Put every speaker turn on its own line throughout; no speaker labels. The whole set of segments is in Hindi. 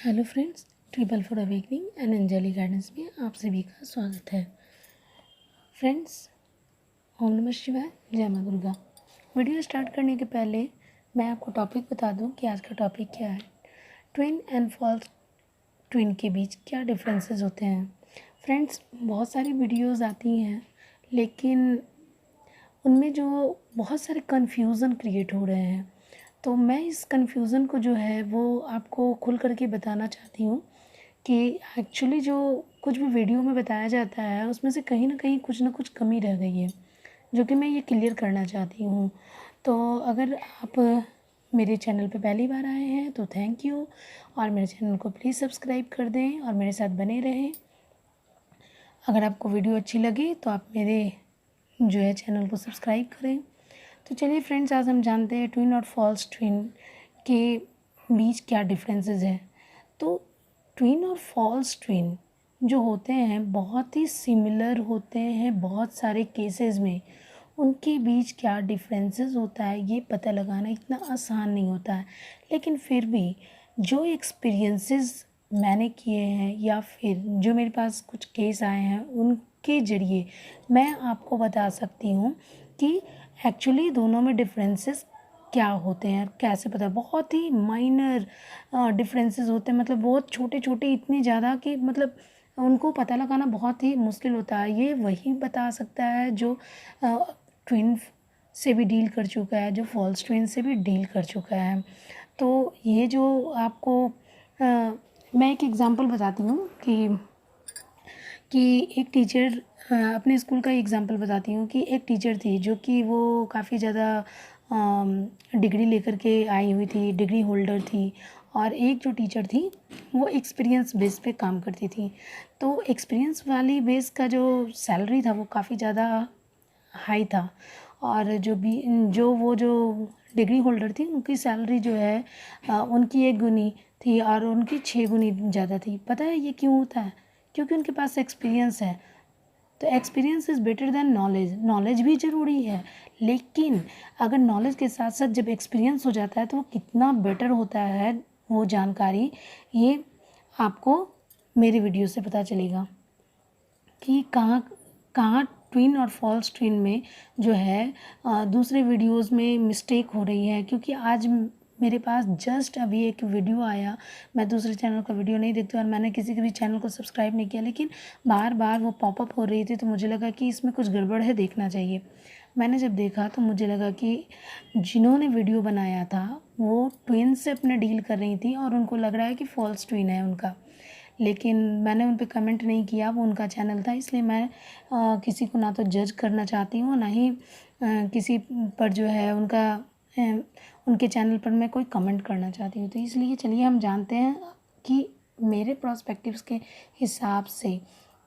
Hello friends, triple for awakening and Anjali guidance में आप सभी का स्वागत है। फ्रेंड्स, ओम नमः शिवाय, जय माँ दुर्गा। वीडियो स्टार्ट करने के पहले मैं आपको टॉपिक बता दूं कि आज का टॉपिक क्या है। ट्विन एंड फॉल्स ट्विन के बीच क्या डिफरेंसेस होते हैं। फ्रेंड्स, बहुत सारी वीडियोस आती हैं, लेकिन उनमें जो बहुत सारे कन्फ्यूज़न क्रिएट हो रहे हैं, तो मैं इस कन्फ्यूज़न को जो है वो आपको खुल करके बताना चाहती हूँ कि एक्चुअली जो कुछ भी वीडियो में बताया जाता है उसमें से कहीं ना कुछ कमी रह गई है, जो कि मैं ये क्लियर करना चाहती हूँ। तो अगर आप मेरे चैनल पे पहली बार आए हैं तो थैंक यू, और मेरे चैनल को प्लीज़ सब्सक्राइब कर दें और मेरे साथ बने रहें। अगर आपको वीडियो अच्छी लगी तो आप मेरे जो है चैनल को सब्सक्राइब करें। तो चलिए फ्रेंड्स, आज हम जानते हैं ट्विन और फॉल्स ट्विन के बीच क्या डिफरेंसेस हैं। तो ट्विन और फॉल्स ट्विन जो होते हैं बहुत ही सिमिलर होते हैं बहुत सारे केसेस में। उनके बीच क्या डिफरेंसेस होता है ये पता लगाना इतना आसान नहीं होता है, लेकिन फिर भी जो एक्सपीरियंसेस मैंने किए हैं या फिर जो मेरे पास कुछ केस आए हैं उनके ज़रिए मैं आपको बता सकती हूँ कि एक्चुअली दोनों में डिफरेंसेस क्या होते हैं, कैसे पता। बहुत ही माइनर डिफरेंसेस होते हैं, मतलब बहुत छोटे छोटे, इतने ज़्यादा कि मतलब उनको पता लगाना बहुत ही मुश्किल होता है। ये वही बता सकता है जो ट्विन से भी डील कर चुका है, जो फॉल्स ट्विन से भी डील कर चुका है। तो ये जो आपको मैं एक एग्ज़ाम्पल बताती हूँ कि एक टीचर, अपने स्कूल का एग्ज़ाम्पल बताती हूँ कि एक टीचर थी जो कि वो काफ़ी ज़्यादा डिग्री लेकर के आई हुई थी, डिग्री होल्डर थी। और एक जो टीचर थी वो एक्सपीरियंस बेस पे काम करती थी। तो एक्सपीरियंस वाली बेस का जो सैलरी था वो काफ़ी ज़्यादा हाई था, और जो डिग्री होल्डर थी उनकी सैलरी जो है उनकी 1 गुनी थी और उनकी 6 गुनी ज़्यादा थी। पता है ये क्यों होता है? क्योंकि उनके पास एक्सपीरियंस है। तो experience is better than knowledge. Knowledge भी ज़रूरी है, लेकिन अगर नॉलेज के साथ साथ जब एक्सपीरियंस हो जाता है तो वो कितना बेटर होता है वो जानकारी, ये आपको मेरी वीडियो से पता चलेगा कि कहाँ कहाँ ट्विन और फॉल्स ट्विन में जो है दूसरे वीडियोस में मिस्टेक हो रही है। क्योंकि आज मेरे पास जस्ट अभी एक वीडियो आया, मैं दूसरे चैनल का वीडियो नहीं देखती और मैंने किसी के भी चैनल को सब्सक्राइब नहीं किया, लेकिन बार बार वो पॉपअप हो रही थी, तो मुझे लगा कि इसमें कुछ गड़बड़ है, देखना चाहिए। मैंने जब देखा तो मुझे लगा कि जिन्होंने वीडियो बनाया था वो ट्विन से अपने डील कर रही थी और उनको लग रहा है कि फॉल्स ट्विन है उनका। लेकिन मैंने उन पे कमेंट नहीं किया, वो उनका चैनल था, इसलिए मैं किसी को ना तो जज करना चाहती हूँ, ना ही किसी पर जो है उनके चैनल पर मैं कोई कमेंट करना चाहती हूँ। तो इसलिए चलिए हम जानते हैं कि मेरे पर्सपेक्टिव्स के हिसाब से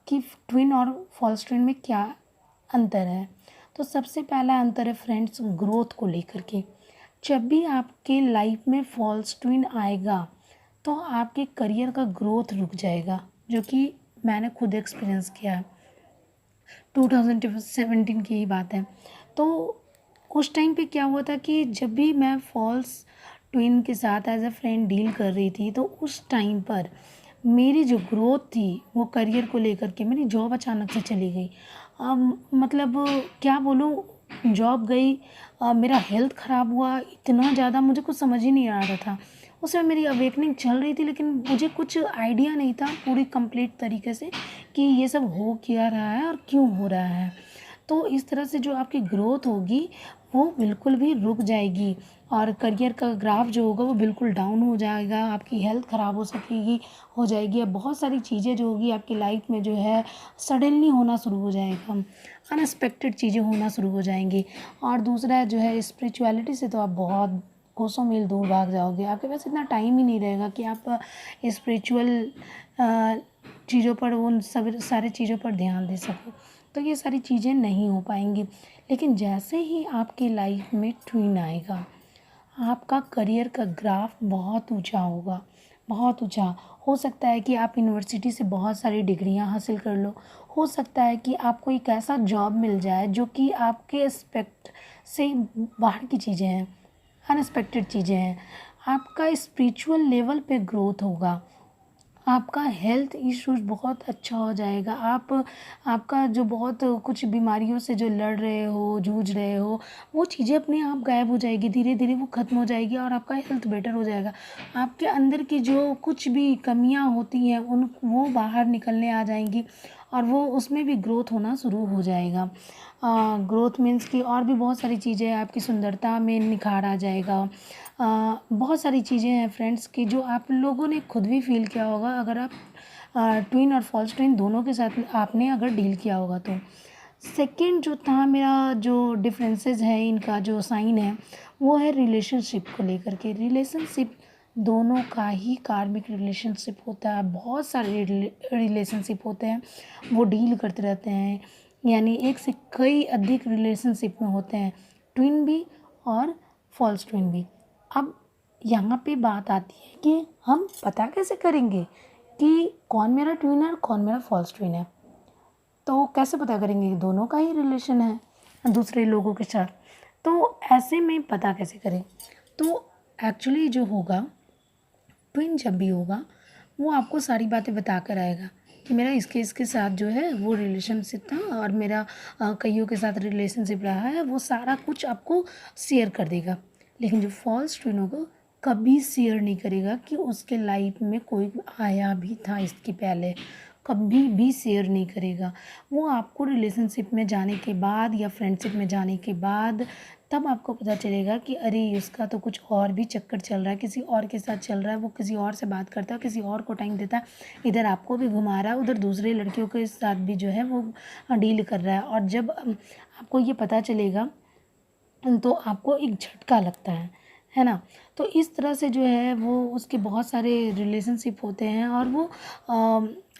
कि ट्विन और फॉल्स ट्विन में क्या अंतर है। तो सबसे पहला अंतर है फ्रेंड्स ग्रोथ को लेकर के। जब भी आपके लाइफ में फॉल्स ट्विन आएगा तो आपके करियर का ग्रोथ रुक जाएगा, जो कि मैंने खुद एक्सपीरियंस किया है। 2017 की ही बात है। तो उस टाइम पे क्या हुआ था कि जब भी मैं फॉल्स ट्विन के साथ एज अ फ्रेंड डील कर रही थी, तो उस टाइम पर मेरी जो ग्रोथ थी वो करियर को लेकर के, मेरी जॉब अचानक से चली गई। अब मतलब क्या बोलूँ, जॉब गई, मेरा हेल्थ ख़राब हुआ इतना ज़्यादा, मुझे कुछ समझ ही नहीं आ रहा था। उस समय मेरी अवेकनिंग चल रही थी, लेकिन मुझे कुछ आइडिया नहीं था पूरी कंप्लीट तरीके से कि ये सब हो क्या रहा है और क्यों हो रहा है। तो इस तरह से जो आपकी ग्रोथ होगी वो बिल्कुल भी रुक जाएगी और करियर का ग्राफ जो होगा वो बिल्कुल डाउन हो जाएगा, आपकी हेल्थ ख़राब हो जाएगी। अब बहुत सारी चीज़ें जो होगी आपकी लाइफ में जो है सडनली होना शुरू हो जाएगा, अनएक्सपेक्टेड चीज़ें होना शुरू हो जाएंगी। और दूसरा जो है स्पिरिचुअलिटी से तो आप बहुत कोसों मील दूर भाग जाओगे, आपके पास इतना टाइम ही नहीं रहेगा कि आप स्पिरिचुअल चीज़ों पर, उन सब सारे चीज़ों पर ध्यान दे सको। तो ये सारी चीज़ें नहीं हो पाएंगी। लेकिन जैसे ही आपकी लाइफ में ट्विन आएगा, आपका करियर का ग्राफ बहुत ऊंचा होगा, बहुत ऊंचा। हो सकता है कि आप यूनिवर्सिटी से बहुत सारी डिग्रियां हासिल कर लो, हो सकता है कि आपको एक ऐसा जॉब मिल जाए जो कि आपके एक्सपेक्ट से बाहर की चीज़ें हैं, अनएक्सपेक्टेड चीज़ें हैं। आपका स्पिरिचुअल लेवल पे ग्रोथ होगा, आपका हेल्थ इश्यूज बहुत अच्छा हो जाएगा। आपका जो बहुत कुछ बीमारियों से जो लड़ रहे हो, जूझ रहे हो, वो चीज़ें अपने आप गायब हो जाएगी, धीरे धीरे वो ख़त्म हो जाएगी और आपका हेल्थ बेटर हो जाएगा। आपके अंदर की जो कुछ भी कमियां होती हैं उन वो बाहर निकलने आ जाएंगी और वो उसमें भी ग्रोथ होना शुरू हो जाएगा। ग्रोथ मीन्स कि और भी बहुत सारी चीज़ें, आपकी सुंदरता में निखार आ जाएगा। बहुत सारी चीज़ें हैं फ्रेंड्स कि जो आप लोगों ने खुद भी फील किया होगा अगर आप ट्विन और फॉल्स ट्विन दोनों के साथ आपने अगर डील किया होगा तो। सेकंड जो था मेरा, जो डिफरेंसेस है इनका, जो साइन है वो है रिलेशनशिप को लेकर के। रिलेशनशिप दोनों का ही कार्मिक रिलेशनशिप होता है। बहुत सारे रिलेशनशिप होते हैं, वो डील करते रहते हैं, यानी एक से कई अधिक रिलेशनशिप में होते हैं, ट्विन भी और फॉल्स ट्विन भी। अब यहाँ पे बात आती है कि हम पता कैसे करेंगे कि कौन मेरा ट्विन है और कौन मेरा फॉल्स ट्विन है। तो कैसे पता करेंगे कि दोनों का ही रिलेशन है दूसरे लोगों के साथ। तो ऐसे में पता कैसे करें, तो एक्चुअली जो होगा, ट्विन जब भी होगा वो आपको सारी बातें बता कर आएगा कि मेरा इसके साथ जो है वो रिलेशनशिप था और मेरा कईयों के साथ रिलेशनशिप रहा है, वो सारा कुछ आपको शेयर कर देगा। लेकिन जो फॉल्स ट्विन होगा कभी शेयर नहीं करेगा कि उसके लाइफ में कोई आया भी था इसके पहले, कभी भी शेयर नहीं करेगा। वो आपको रिलेशनशिप में जाने के बाद या फ्रेंडशिप में जाने के बाद तब आपको पता चलेगा कि अरे इसका तो कुछ और भी चक्कर चल रहा है, किसी और के साथ चल रहा है, वो किसी और से बात करता है, किसी और को टाइम देता है, इधर आपको भी घुमा रहा है, उधर दूसरे लड़कियों के साथ भी जो है वो डील कर रहा है। और जब आपको ये पता चलेगा तो आपको एक झटका लगता है ना। तो इस तरह से जो है वो उसके बहुत सारे रिलेशनशिप होते हैं और वो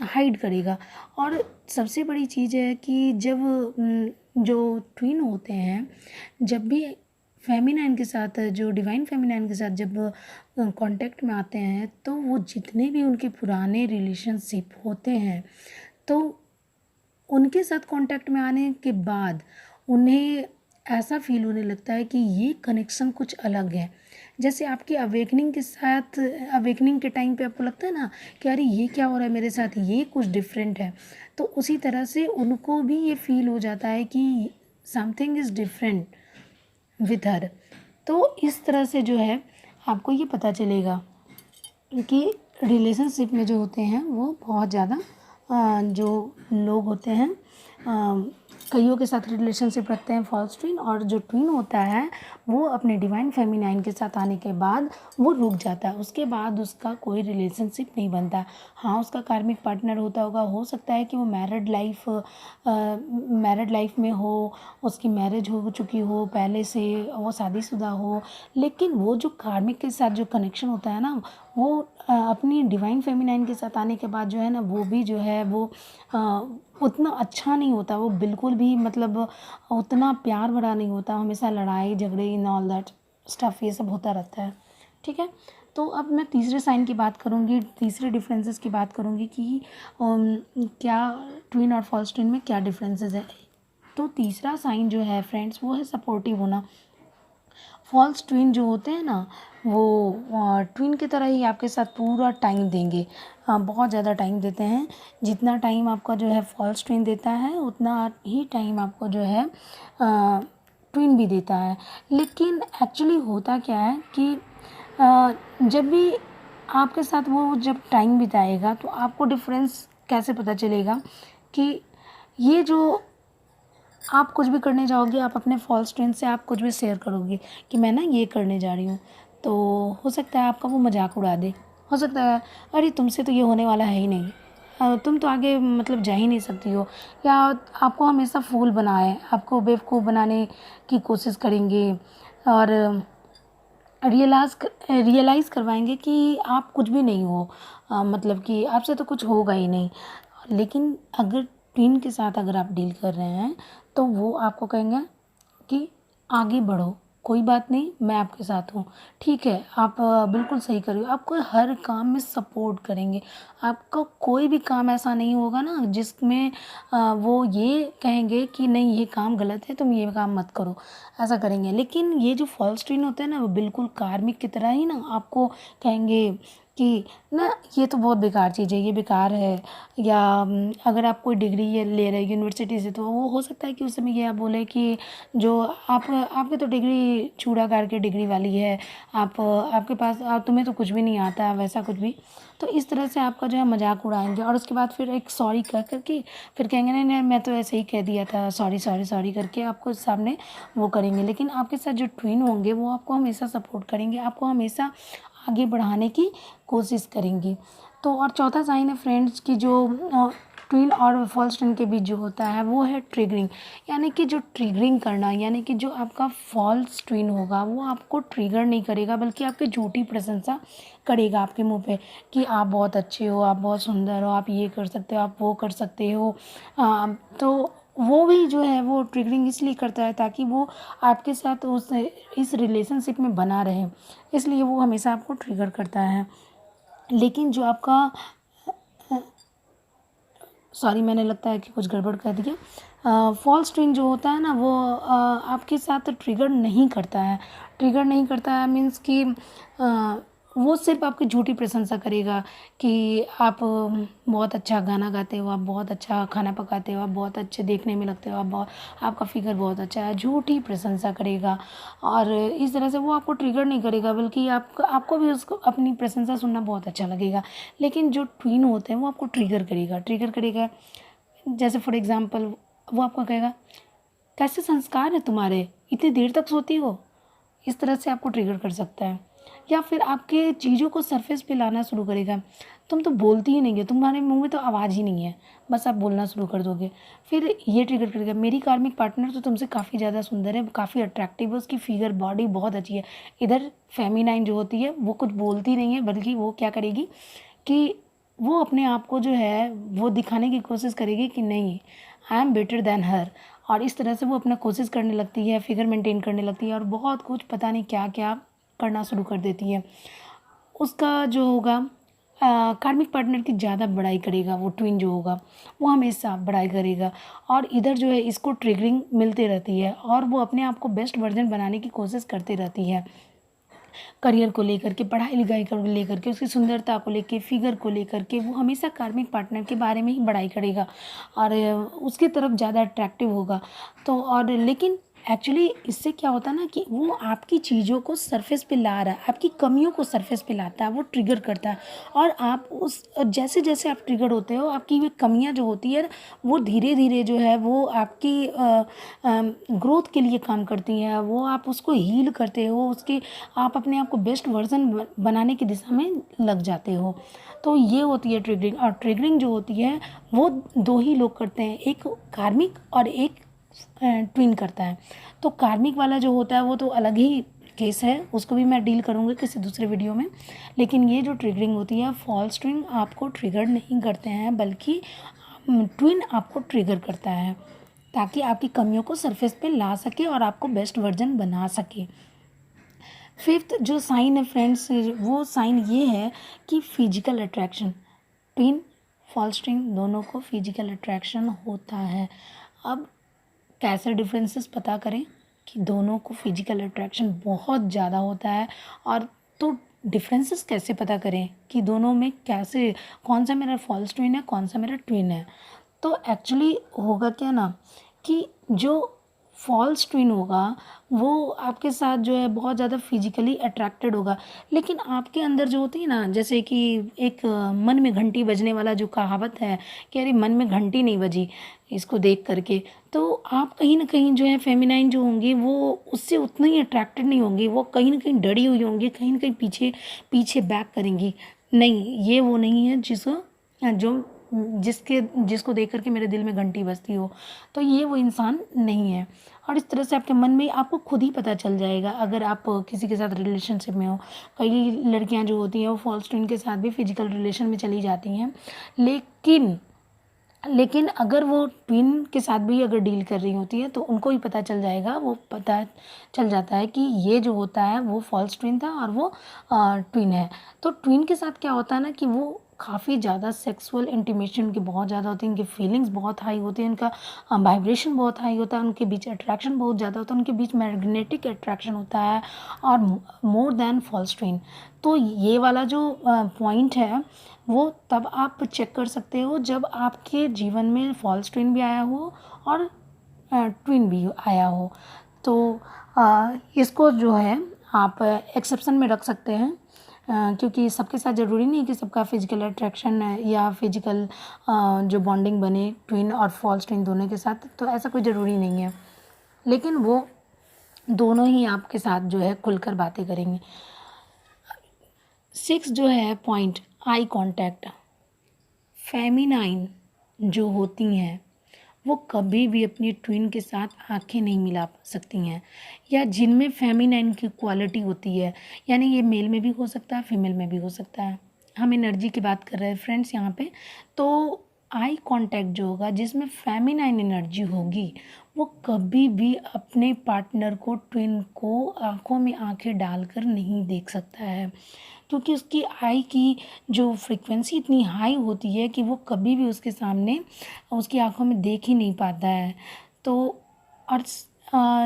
हाइड करेगा। और सबसे बड़ी चीज़ है कि जब जो ट्विन होते हैं, जब भी फेमिनाइन के साथ, जो डिवाइन फेमिनाइन के साथ जब कांटेक्ट में आते हैं तो वो जितने भी उनके पुराने रिलेशनशिप होते हैं तो उनके साथ कांटेक्ट में आने के बाद उन्हें ऐसा फील होने लगता है कि ये कनेक्शन कुछ अलग है। जैसे आपकी अवेकनिंग के साथ, अवेकनिंग के टाइम पे आपको लगता है ना कि अरे ये क्या हो रहा है मेरे साथ, ये कुछ डिफरेंट है, तो उसी तरह से उनको भी ये फील हो जाता है कि something is different with her. तो इस तरह से जो है आपको ये पता चलेगा कि रिलेशनशिप में जो होते हैं वो बहुत ज़्यादा जो लोग होते हैं कईयों के साथ रिलेशनशिप रखते हैं फॉल्स ट्विन, और जो ट्विन होता है वो अपने डिवाइन फेमिनाइन के साथ आने के बाद वो रुक जाता है, उसके बाद उसका कोई रिलेशनशिप नहीं बनता। हाँ, उसका कार्मिक पार्टनर होता होगा, हो सकता है कि वो मैरिड लाइफ में हो, उसकी मैरिज हो चुकी हो पहले से, वो शादीशुदा हो, लेकिन वो जो कार्मिक के साथ जो कनेक्शन होता है ना वो अपनी डिवाइन फेमिनाइन के साथ आने के बाद जो है ना वो भी जो है वो उतना अच्छा नहीं होता, वो बिल्कुल भी मतलब उतना प्यार भरा नहीं होता, हमेशा लड़ाई झगड़े इन ऑल दैट स्टफ़ ये सब होता रहता है। ठीक है, तो अब मैं तीसरे साइन की बात करूँगी, तीसरे डिफरेंसेस की बात करूँगी कि क्या ट्विन और फॉल्स ट्विन में क्या डिफरेंसेस है। तो तीसरा साइन जो है फ्रेंड्स वो है सपोर्टिव होना। फॉल्स ट्विन जो होते हैं ना वो ट्विन की तरह ही आपके साथ पूरा टाइम देंगे, बहुत ज़्यादा टाइम देते हैं। जितना टाइम आपका जो है फॉल्स ट्विन देता है उतना ही टाइम आपको जो है ट्विन भी देता है। लेकिन एक्चुअली होता क्या है कि जब भी आपके साथ वो जब टाइम बिताएगा तो आपको डिफरेंस कैसे पता चलेगा कि ये जो आप कुछ भी करने जाओगे, आप अपने फॉल्स ट्विन से आप कुछ भी शेयर करोगे कि मैं ना ये करने जा रही हूँ, तो हो सकता है आपका वो मजाक उड़ा दे, हो सकता है अरे तुमसे तो ये होने वाला है ही नहीं, तुम तो आगे मतलब जा ही नहीं सकती हो, या आपको हमेशा फूल बनाए, आपको बेवकूफ़ बनाने की कोशिश करेंगे और रियलाइज़ करवाएंगे कि आप कुछ भी नहीं हो, मतलब कि आपसे तो कुछ होगा ही नहीं। लेकिन अगर ट्विन के साथ अगर आप डील कर रहे हैं तो वो आपको कहेंगे कि आगे बढ़ो, कोई बात नहीं, मैं आपके साथ हूँ, ठीक है, आप बिल्कुल सही कर रहे हो, आपको हर काम में सपोर्ट करेंगे। आपका कोई भी काम ऐसा नहीं होगा ना जिसमें वो ये कहेंगे कि नहीं ये काम गलत है, तुम ये काम मत करो, ऐसा करेंगे। लेकिन ये जो फॉल्स ट्विन होते हैं ना वो बिल्कुल कार्मिक की तरह ही ना आपको कहेंगे कि ना ये तो बहुत बेकार चीज़ है, ये बेकार है, या अगर आप कोई डिग्री ये ले रहे हैं यूनिवर्सिटी से, तो वो हो सकता है कि उस समय ये आप बोले कि जो आप आपकी तो डिग्री चूड़ाकार की डिग्री वाली है, आप आपके पास आप तुम्हें तो कुछ भी नहीं आता, वैसा कुछ भी। तो इस तरह से आपका जो है मजाक उड़ाएंगे, और उसके बाद फिर एक सॉरी कह करके फिर कहेंगे नहीं नहीं मैं तो ऐसे ही कह दिया था, सॉरी सॉरी सॉरी करके आपको सामने वो करेंगे। लेकिन आपके साथ जो ट्विन होंगे वो आपको हमेशा सपोर्ट करेंगे, आपको हमेशा आगे बढ़ाने की कोशिश करेंगी। तो और चौथा साइन है फ्रेंड्स की जो ट्विन और फॉल्स ट्विन के बीच जो होता है वो है ट्रिगरिंग, यानी कि जो ट्रिगरिंग करना, यानी कि जो आपका फॉल्स ट्विन होगा वो आपको ट्रिगर नहीं करेगा, बल्कि आपकी झूठी प्रशंसा करेगा आपके मुंह पे कि आप बहुत अच्छे हो, आप बहुत सुंदर हो, आप ये कर सकते हो, आप वो कर सकते हो। तो वो भी जो है वो ट्रिगरिंग इसलिए करता है ताकि वो आपके साथ उस इस रिलेशनशिप में बना रहे, इसलिए वो हमेशा आपको ट्रिगर करता है। लेकिन जो आपका सॉरी मैंने लगता है कि कुछ गड़बड़ कर दिया। फॉल्स ट्विन जो होता है ना वो आपके साथ ट्रिगर नहीं करता है, ट्रिगर नहीं करता है मीन्स कि वो सिर्फ आपकी झूठी प्रशंसा करेगा कि आप बहुत अच्छा गाना गाते हो, आप बहुत अच्छा खाना पकाते हो, आप बहुत अच्छे देखने में लगते हो, आप बहुत आपका फिगर बहुत अच्छा है, झूठी प्रशंसा करेगा। और इस तरह से वो आपको ट्रिगर नहीं करेगा, बल्कि आपको भी उसको अपनी प्रशंसा सुनना बहुत अच्छा लगेगा। लेकिन जो ट्विन होते हैं वो आपको ट्रिगर करेगा, ट्रिगर करेगा। जैसे फॉर एग्जांपल वो आपको कहेगा कैसे संस्कार है तुम्हारे, इतनी देर तक सोती हो, इस तरह से आपको ट्रिगर कर सकता है। या फिर आपके चीज़ों को सरफेस पे लाना शुरू करेगा, तुम तो बोलती ही नहीं है, तुम्हारे मुंह में तो आवाज़ ही नहीं है, बस आप बोलना शुरू कर दोगे। फिर ये ट्रिगर करेगा मेरी कार्मिक पार्टनर तो तुमसे काफ़ी ज़्यादा सुंदर है, काफ़ी अट्रैक्टिव है, उसकी फिगर बॉडी बहुत अच्छी है। इधर फेमिनाइन जो होती है वो कुछ बोलती नहीं है, बल्कि वो क्या करेगी कि वो अपने आप को जो है वो दिखाने की कोशिश करेगी कि नहीं आई एम बेटर देन हर, और इस तरह से वो अपना कोशिश करने लगती है, फिगर मेंटेन करने लगती है, और बहुत कुछ पता नहीं क्या क्या करना शुरू कर देती है। उसका जो होगा कार्मिक पार्टनर की ज़्यादा बड़ाई करेगा, वो ट्विन जो होगा वो हमेशा बड़ाई करेगा, और इधर जो है इसको ट्रिगरिंग मिलती रहती है, और वो अपने आप को बेस्ट वर्जन बनाने की कोशिश करती रहती है। करियर को लेकर के, पढ़ाई लिखाई को लेकर के, उसकी सुंदरता को लेकर, फिगर को लेकर के वो हमेशा कार्मिक पार्टनर के बारे में ही बड़ाई करेगा, और उसकी तरफ ज़्यादा अट्रैक्टिव होगा। तो और लेकिन एक्चुअली इससे क्या होता है ना कि वो आपकी चीज़ों को सरफेस पे ला रहा है, आपकी कमियों को सरफेस पे लाता है, वो ट्रिगर करता है, और आप उस जैसे जैसे आप ट्रिगर होते हो आपकी वे कमियां जो होती है वो धीरे धीरे जो है वो आपकी ग्रोथ के लिए काम करती हैं, वो आप उसको हील करते हो, उसके आप अपने आप को बेस्ट वर्जन बनाने की दिशा में लग जाते हो। तो ये होती है ट्रिगरिंग, और ट्रिगरिंग जो होती है वो दो ही लोग करते हैं, एक कार्मिक और एक ट्विन करता है। तो कार्मिक वाला जो होता है वो तो अलग ही केस है, उसको भी मैं डील करूँगी किसी दूसरे वीडियो में। लेकिन ये जो ट्रिगरिंग होती है, फॉल्स ट्विन आपको ट्रिगर नहीं करते हैं, बल्कि ट्विन आपको ट्रिगर करता है ताकि आपकी कमियों को सरफेस पे ला सके और आपको बेस्ट वर्जन बना सके। फिफ्थ जो साइन है फ्रेंड्स, वो साइन ये है कि physical attraction, twin false twin दोनों को फिजिकल अट्रैक्शन होता है। अब कैसे डिफरेंसेस पता करें कि दोनों को फिजिकल अट्रैक्शन बहुत ज़्यादा होता है, और तो डिफरेंसेस कैसे पता करें कि दोनों में कैसे, कौन सा मेरा फॉल्स ट्विन है, कौन सा मेरा ट्विन है। तो एक्चुअली होगा क्या ना कि जो फॉल्स ट्विन होगा वो आपके साथ जो है बहुत ज़्यादा फिजिकली अट्रैक्टेड होगा, लेकिन आपके अंदर जो होती है ना, जैसे कि एक मन में घंटी बजने वाला जो कहावत है कि अरे मन में घंटी नहीं बजी इसको देख करके, तो आप कहीं ना कहीं जो है फेमिनाइन जो होंगी वो उससे उतना ही अट्रैक्टेड नहीं होंगी, वो कहीं ना कहीं डरी हुई होंगी, कहीं ना कहीं पीछे पीछे बैक करेंगी। नहीं, ये वो नहीं है जिसको जो जिसको देख करके मेरे दिल में घंटी बजती हो, तो ये वो इंसान नहीं है। और इस तरह से आपके मन में आपको खुद ही पता चल जाएगा अगर आप किसी के साथ रिलेशनशिप में हो। कई लड़कियां जो होती हैं वो फॉल्स ट्विन के साथ भी फिजिकल रिलेशन में चली जाती हैं, लेकिन अगर वो ट्विन के साथ भी अगर डील कर रही होती है तो उनको ही पता चल जाएगा, वो पता चल जाता है कि ये जो होता है वो फॉल्स ट्विन था और वो ट्विन है। तो ट्विन के साथ क्या होता है ना कि वो काफ़ी ज़्यादा सेक्सुअल इंटीमेशन उनकी बहुत ज़्यादा होती है, इनकी फीलिंग्स बहुत हाई होती है, इनका वाइब्रेशन बहुत हाई होता है, उनके बीच अट्रैक्शन बहुत ज़्यादा होता है, उनके बीच मैग्नेटिक अट्रैक्शन होता है और मोर देन फॉल्स ट्विन। तो ये वाला जो पॉइंट है वो तब आप चेक कर सकते हो जब आपके जीवन में फॉल्स ट्विन भी आया हो और ट्विन भी आया हो। तो इसको जो है आप एक्सेप्शन में रख सकते हैं, क्योंकि सबके साथ ज़रूरी नहीं है कि सबका फिजिकल अट्रैक्शन या फिजिकल जो बॉन्डिंग बने ट्विन और फॉल्स ट्विन दोनों के साथ, तो ऐसा कोई ज़रूरी नहीं है। लेकिन वो दोनों ही आपके साथ जो है खुलकर बातें करेंगे। 6 जो है पॉइंट, आई कांटेक्ट। फेमिनाइन जो होती हैं वो कभी भी अपनी ट्विन के साथ आंखें नहीं मिला सकती हैं, या जिनमें फेमिनाइन की क्वालिटी होती है, यानी ये मेल में भी हो सकता है, फीमेल में भी हो सकता है। हम एनर्जी की बात कर रहे हैं फ्रेंड्स यहाँ पे। तो आई कांटेक्ट जो होगा जिसमें फेमिनाइन एनर्जी होगी वो कभी भी अपने पार्टनर को, ट्विन को आंखों में आंखें डालकर नहीं देख सकता है, क्योंकि उसकी आई की जो फ्रीक्वेंसी इतनी हाई होती है कि वो कभी भी उसके सामने उसकी आंखों में देख ही नहीं पाता है। तो और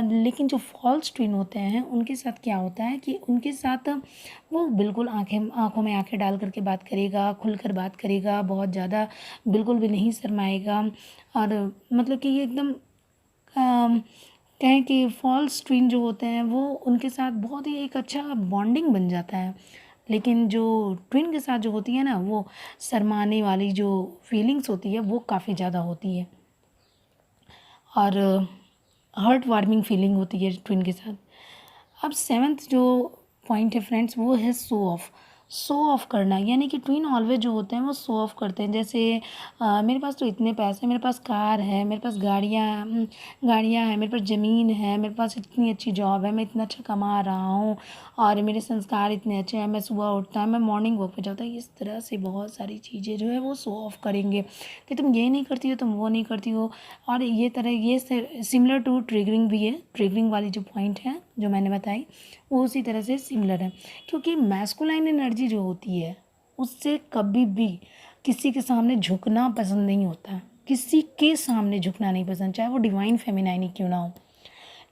लेकिन जो फॉल्स ट्विन होते हैं उनके साथ क्या होता है कि उनके साथ वो बिल्कुल आंखों में आंखें डाल करके बात करेगा, खुलकर बात करेगा, बहुत ज़्यादा बिल्कुल भी नहीं शर्माएगा। और मतलब कि ये एकदम कहें कि फॉल्स ट्विन जो होते हैं वो उनके साथ बहुत ही एक अच्छा बॉन्डिंग बन जाता है। लेकिन जो ट्विन के साथ जो होती है ना, वो शर्माने वाली जो फीलिंग्स होती है वो काफ़ी ज़्यादा होती है और हार्ट वार्मिंग फीलिंग होती है ट्विन के साथ। अब 7th जो पॉइंट है फ्रेंड्स वो है शो ऑफ करना, यानी कि ट्विन ऑलवेज जो होते हैं वो शो ऑफ करते हैं। जैसे मेरे पास तो इतने पैसे, मेरे पास कार है, मेरे पास गाड़ियाँ हैं, मेरे पास ज़मीन है, मेरे पास इतनी अच्छी जॉब है, मैं इतना अच्छा कमा रहा हूँ और मेरे संस्कार इतने अच्छे हैं, मैं सुबह उठता हूँ, मैं मॉर्निंग वॉक पे जाता हूँ। इस तरह से बहुत सारी चीज़ें जो है वो शो ऑफ करेंगे कि तुम ये नहीं करती हो, तुम वो नहीं करती हो। और ये सिमिलर टू ट्रिगरिंग भी है। ट्रिगरिंग वाली जो पॉइंट है जो मैंने बताई वो उसी तरह से सिमिलर है, क्योंकि मैस्कुलाइन एनर्जी जो होती है उससे कभी भी किसी के सामने झुकना पसंद नहीं होता है, किसी के सामने झुकना नहीं पसंद, चाहे वो डिवाइन फेमिनाइन ही क्यों ना हो।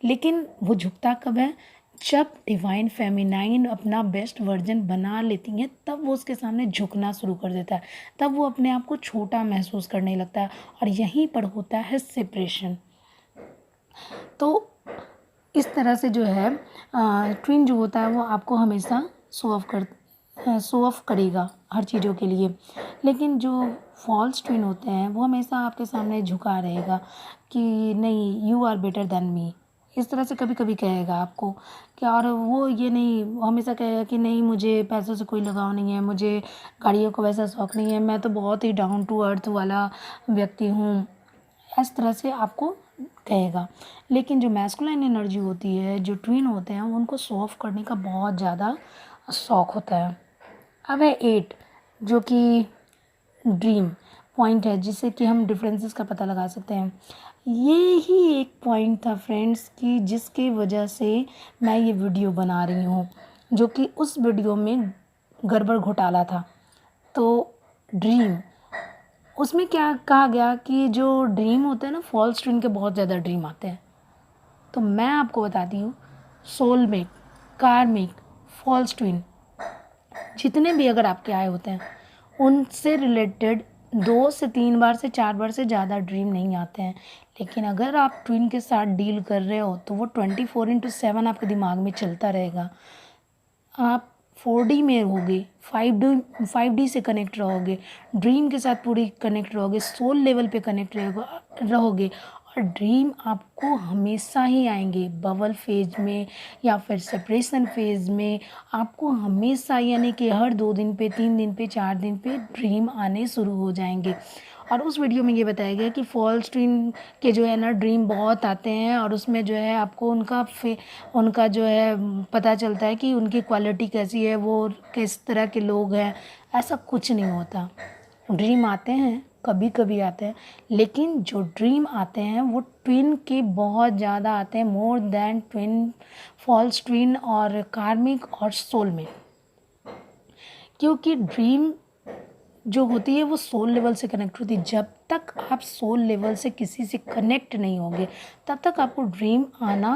लेकिन वो झुकता कब है? जब डिवाइन फेमिनाइन अपना बेस्ट वर्जन बना लेती हैं तब वो उसके सामने झुकना शुरू कर देता है, तब वो अपने आप को छोटा महसूस करने लगता है और यहीं पर होता है सेपरेशन। तो इस तरह से जो है ट्विन जो होता है वो आपको हमेशा शो ऑफ करेगा हर चीज़ों के लिए। लेकिन जो फॉल्स ट्विन होते हैं वो हमेशा आपके सामने झुका रहेगा कि नहीं, you are better than me, इस तरह से कभी कभी कहेगा आपको क्या। और वो ये नहीं हमेशा कहेगा कि नहीं, मुझे पैसों से कोई लगाव नहीं है, मुझे गाड़ियों का वैसा शौक़ नहीं है, मैं तो बहुत ही डाउन टू अर्थ वाला व्यक्ति हूँ, इस तरह से आपको कहेगा। लेकिन जो मैस्कुलाइन एनर्जी होती है, जो ट्विन होते हैं, उनको शो ऑफ करने का बहुत ज़्यादा शौक़ होता है। अब है 8 जो कि ड्रीम पॉइंट है, जिससे कि हम डिफरेंसेस का पता लगा सकते हैं। ये ही एक पॉइंट था फ्रेंड्स कि जिसकी वजह से मैं ये वीडियो बना रही हूँ, जो कि उस वीडियो में गड़बड़ घोटाला था। तो ड्रीम, उसमें क्या कहा गया कि जो ड्रीम होते हैं ना, फॉल्स ट्विन के बहुत ज़्यादा ड्रीम आते हैं। तो मैं आपको बताती हूँ, सोलमेट, कार्मिक, फॉल्स ट्विन जितने भी अगर आपके आए होते हैं उनसे रिलेटेड 2 से 3 बार से 4 बार से ज़्यादा ड्रीम नहीं आते हैं। लेकिन अगर आप ट्विन के साथ डील कर रहे हो तो वो 24/7 आपके दिमाग में चलता रहेगा। आप 4D में रहोगे, 5D से कनेक्ट रहोगे, ड्रीम के साथ पूरी कनेक्ट रहोगे, सोल लेवल पे कनेक्ट रहोगे और ड्रीम आपको हमेशा ही आएंगे। बबल फेज में या फिर सेपरेशन फेज में आपको हमेशा, यानी कि हर 2 दिन पे, 3 दिन पे, 4 दिन पे ड्रीम आने शुरू हो जाएंगे। और उस वीडियो में ये बताया गया कि फॉल्स ट्विन के जो है ना ड्रीम बहुत आते हैं और उसमें जो है आपको उनका जो है पता चलता है कि उनकी क्वालिटी कैसी है, वो किस तरह के लोग हैं। ऐसा कुछ नहीं होता। ड्रीम आते हैं, कभी कभी आते हैं, लेकिन जो ड्रीम आते हैं वो ट्विन के बहुत ज़्यादा आते हैं, more than twin, false twin और कार्मिक और सोलमेट। क्योंकि ड्रीम जो होती है वो सोल लेवल से कनेक्ट होती है। जब तक आप सोल लेवल से किसी से कनेक्ट नहीं होंगे तब तक आपको ड्रीम आना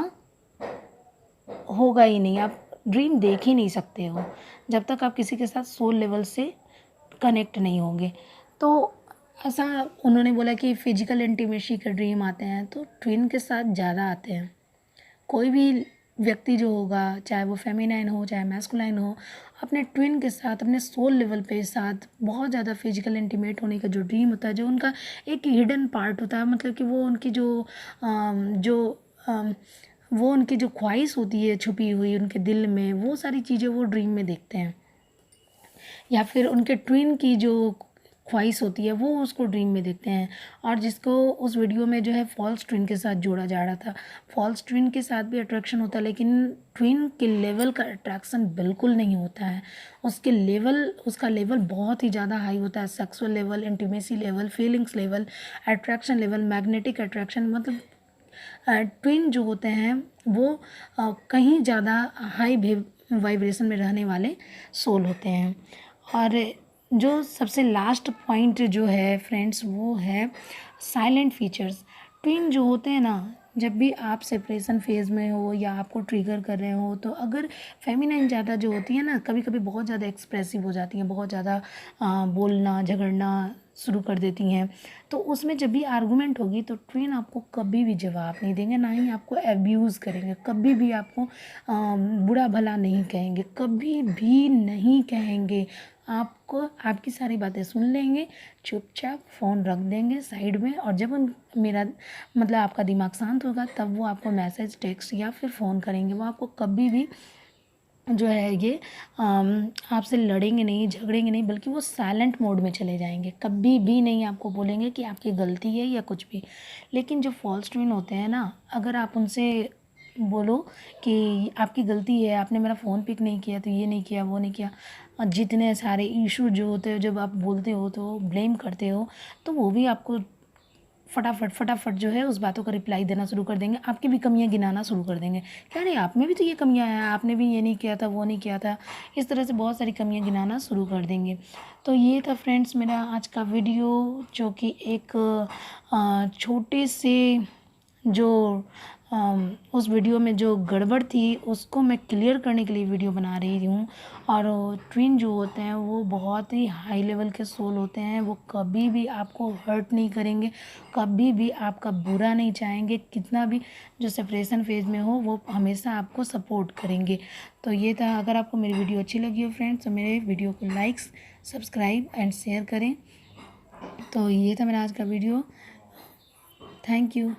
होगा ही नहीं, आप ड्रीम देख ही नहीं सकते हो जब तक आप किसी के साथ सोल लेवल से कनेक्ट नहीं होंगे। तो ऐसा उन्होंने बोला कि फिजिकल इंटीमेसी के ड्रीम आते हैं तो ट्विन के साथ ज़्यादा आते हैं। कोई भी व्यक्ति जो होगा, चाहे वो फेमिनाइन हो चाहे मैस्कुलाइन हो, अपने ट्विन के साथ अपने सोल लेवल पे साथ बहुत ज़्यादा फिजिकल इंटीमेट होने का जो ड्रीम होता है, जो उनका एक हिडन पार्ट होता है, मतलब कि वो उनकी वो उनकी जो ख्वाहिश होती है छुपी हुई उनके दिल में, वो सारी चीज़ें वो ड्रीम में देखते हैं। या फिर उनके ट्विन की जो ख्वाहिश होती है वो उसको ड्रीम में देखते हैं। और जिसको उस वीडियो में जो है फॉल्स ट्विन के साथ जोड़ा जा रहा था, फॉल्स ट्विन के साथ भी अट्रैक्शन होता है लेकिन ट्विन के लेवल का अट्रैक्शन बिल्कुल नहीं होता है। उसका लेवल बहुत ही ज़्यादा हाई होता है, sexual level, intimacy level, feelings level, attraction level, magnetic attraction, मतलब ट्विन जो होते हैं वो कहीं ज़्यादा हाई वाइब्रेशन में रहने वाले सोल होते हैं। और जो सबसे लास्ट पॉइंट जो है फ्रेंड्स वो है साइलेंट फीचर्स। ट्विन जो होते हैं ना, जब भी आप सेपरेशन फेज़ में हो या आपको ट्रिगर कर रहे हो, तो अगर फेमिनाइन ज़्यादा जो होती है ना, कभी कभी बहुत ज़्यादा एक्सप्रेसिव हो जाती हैं, बहुत ज़्यादा बोलना झगड़ना शुरू कर देती हैं, तो उसमें जब भी आर्गूमेंट होगी तो ट्विन आपको कभी भी जवाब नहीं देंगे, ना ही आपको एब्यूज़ करेंगे, कभी भी आपको बुरा भला नहीं कहेंगे, कभी भी नहीं कहेंगे। आपको आपकी सारी बातें सुन लेंगे, चुपचाप फ़ोन रख देंगे साइड में, और जब मेरा मतलब आपका दिमाग शांत होगा तब वो आपको मैसेज, टेक्स्ट या फिर फ़ोन करेंगे। वो आपको कभी भी जो है ये आपसे लड़ेंगे नहीं, झगड़ेंगे नहीं, बल्कि वो साइलेंट मोड में चले जाएंगे, कभी भी नहीं आपको बोलेंगे कि आपकी गलती है या कुछ भी। लेकिन जो फॉल्स ट्विन होते हैं ना, अगर आप उनसे बोलो कि आपकी गलती है, आपने मेरा फ़ोन पिक नहीं किया तो ये नहीं किया वो नहीं किया, और जितने सारे इशू जो होते हैं जब आप बोलते हो तो ब्लेम करते हो, तो वो भी आपको फटाफट जो है उस बातों का रिप्लाई देना शुरू कर देंगे, आपकी भी कमियां गिनाना शुरू कर देंगे, क्या नहीं आप में भी तो ये कमियां हैं, आपने भी ये नहीं किया था वो नहीं किया था, इस तरह से बहुत सारी कमियां गिनाना शुरू कर देंगे। तो ये था फ्रेंड्स मेरा आज का वीडियो, जो कि एक छोटे से जो उस वीडियो में जो गड़बड़ थी उसको मैं क्लियर करने के लिए वीडियो बना रही हूँ। और ट्विन जो होते हैं वो बहुत ही हाई लेवल के सोल होते हैं, वो कभी भी आपको हर्ट नहीं करेंगे, कभी भी आपका बुरा नहीं चाहेंगे, कितना भी जो सेपरेशन फेज़ में हो वो हमेशा आपको सपोर्ट करेंगे। तो ये था, अगर आपको मेरी वीडियो अच्छी लगी हो फ्रेंड्स तो मेरे वीडियो को लाइक्स, सब्सक्राइब एंड शेयर करें। तो ये था मेरा आज का वीडियो, थैंक यू।